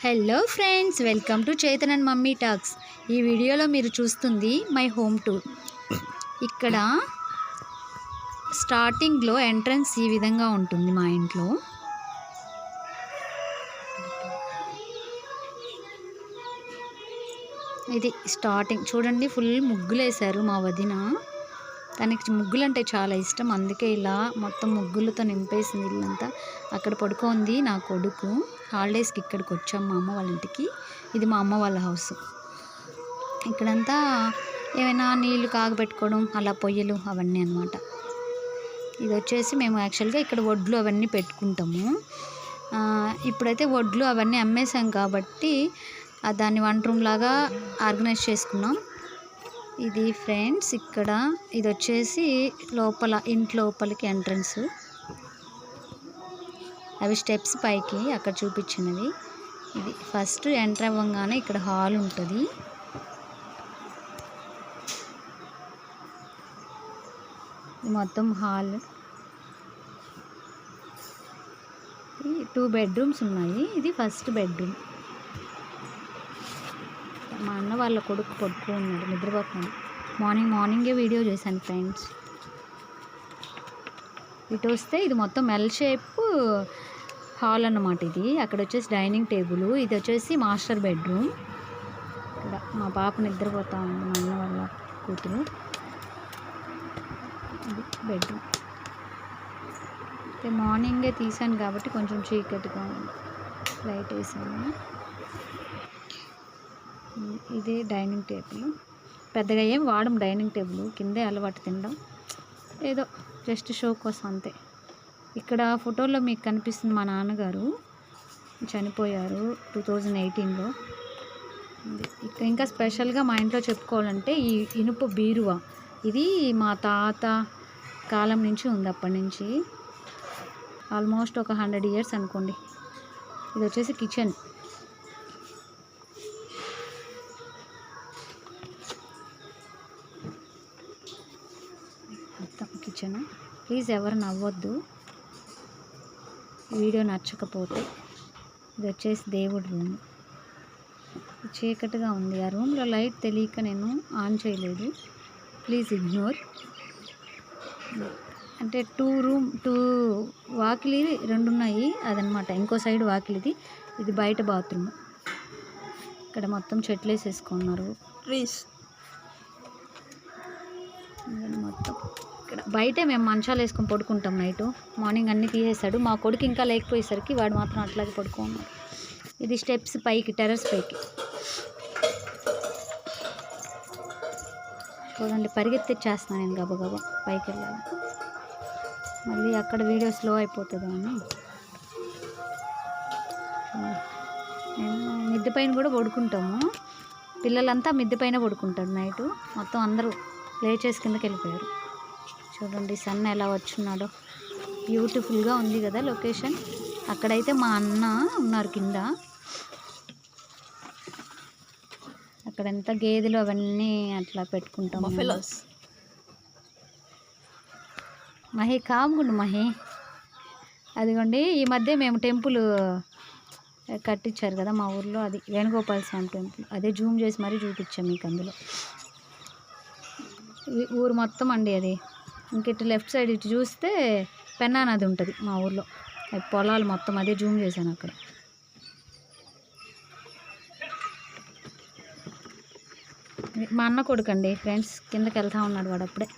Hello friends, welcome to Chetan and mummy talks. ఈ వీడియోలో మీరు చూస్తుంది మై హోమ్ టూర్. ఇక్కడ స్టార్టింగ్లో ఎంట్రన్స్ ఈ విధంగా ఉంటుంది మా ఇంట్లో. ఇది స్టార్టింగ్ చూడండి, ఫుల్ ముగ్గులు వేశారు మా వదిన. తనకి ముగ్గులు అంటే చాలా ఇష్టం, అందుకే ఇలా మొత్తం ముగ్గులతో నింపేసింది ఇల్లంతా. అక్కడ పడుకోంది నా కొడుకు. హాలిడేస్కి ఇక్కడికి వచ్చాం మా అమ్మ వాళ్ళ ఇంటికి. ఇది మా అమ్మ వాళ్ళ హౌస్. ఇక్కడంతా ఏమైనా నీళ్ళు కాగబెట్టుకోవడం, అలా పొయ్యలు అవన్నీ అన్నమాట. ఇది వచ్చేసి మేము యాక్చువల్గా ఇక్కడ వడ్లు అవన్నీ పెట్టుకుంటాము. ఇప్పుడైతే వడ్లు అవన్నీ అమ్మేసాం కాబట్టి దాన్ని వంట రూమ్ లాగా ఆర్గనైజ్ చేసుకున్నాం. ఇది ఫ్రెండ్స్, ఇక్కడ ఇది వచ్చేసి లోపల ఇంట్లోపలికి ఎంట్రన్స్. అవి స్టెప్స్ పైకి అక్కడ చూపించినవి. ఇది ఫస్ట్ ఎంటర్ అవ్వగానే ఇక్కడ హాల్ ఉంటుంది. ఇది మొత్తం హాల్. 2 బెడ్రూమ్స్ ఉన్నాయి. ఇది ఫస్ట్ బెడ్రూమ్. మా అన్న వాళ్ళ కొడుకు పడుకున్నాడు, నిద్రపోతున్నాడు. మార్నింగే వీడియో చేశాను ఫ్రెండ్స్. ఇటు వస్తే ఇది మొత్తం ఎల్ షేప్ హాల్ అన్నమాట. ఇది అక్కడ వచ్చేసి డైనింగ్ టేబుల్. ఇది వచ్చేసి మాస్టర్ బెడ్రూమ్. ఇక్కడ మా పాప నిద్రపోతా ఉంది, మా అన్న వాళ్ళ కూతురు. ఇది బెడ్రూమ్. మార్నింగే తీసాను కాబట్టి కొంచెం చీకటిగా ఉంది, లైట్ వేసాను. ఇదే డైనింగ్ టేబుల్. పెద్దగా ఏం వాడం డైనింగ్ టేబుల్, కిందే అలవాటు తినడం, ఏదో జస్ట్ షో కోసం అంతే. ఇక్కడ ఫోటోలో మీకు కనిపిస్తుంది మా నాన్నగారు, చనిపోయారు 2018లో. ఇంకా స్పెషల్గా మా ఇంట్లో చెప్పుకోవాలంటే ఈ ఇనుప బీరువా. ఇది మా తాత కాలం నుంచి ఉంది, అప్పటి నుంచి ఆల్మోస్ట్ ఒక 100 years అనుకోండి. ఇది వచ్చేసి కిచెన్. కిచెన్. ప్లీజ్ ఎవరు నవ్వొద్దు వీడియో నచ్చకపోతే. ఇది వచ్చేసి దేవుడి రూమ్. చీకటిగా ఉంది, ఆ రూమ్లో లైట్ తెలియక నేను ఆన్ చేయలేదు, ప్లీజ్ ఇగ్నోర్. అంటే 2 వాకిలి 2 ఉన్నాయి, అదనమాట. ఇంకో సైడ్ వాకిలిది. ఇది బయట బాత్రూమ్. ఇక్కడ మొత్తం చెట్లు వేసేసుకున్నారు, ట్రీస్. మొత్తం ఇక్కడ బయటే మేము మంచాలు వేసుకొని పడుకుంటాం నైట్. మార్నింగ్ అన్నీ తీసేసాడు మా కొడుకు, ఇంకా లేకపోయేసరికి వాడు మాత్రం అట్లాగే పడుకున్నాడు. ఇది స్టెప్స్ పైకి, టెర్రస్ పైకి. చూడండి, పరిగెత్తిచ్చేస్తున్నాను నేను గబగబా పైకి వెళ్ళాలి. మళ్ళీ అక్కడ వీడియో స్లో అయిపోతుంది అని మేము మిద్దె పైన కూడా పడుకుంటాము. పిల్లలంతా మిద్దె పైన పడుకుంటారు నైట్. మొత్తం అందరూ లేచేసి కిందకి వెళ్ళిపోయారు. చూడండి సన్ ఎలా వచ్చున్నాడో, బ్యూటిఫుల్గా ఉంది కదా లొకేషన్. అక్కడైతే మా అన్న ఉన్నారు కింద. అక్కడంతా గేదెలు అవన్నీ అట్లా పెట్టుకుంటాము. మహి కాముగుండు మహి. అదిగోండి, ఈ మధ్య మేము టెంపుల్ కట్టించారు కదా మా ఊర్లో, అది వేణుగోపాల స్వామి టెంపుల్. అదే జూమ్ చేసి మరీ చూపించాం మీకు అందులో. ఊరు మొత్తం అండి అది. ఇంక ఇటు లెఫ్ట్ సైడ్ ఇటు చూస్తే పెన్నా నది ఉంటుంది మా ఊర్లో. పొలాలు మొత్తం, అదే జూమ్ చేశాను అక్కడ. మా అన్న కొడుకు అండి ఫ్రెండ్స్, కిందకి వెళ్తా ఉన్నాడు వాడు అప్పుడే.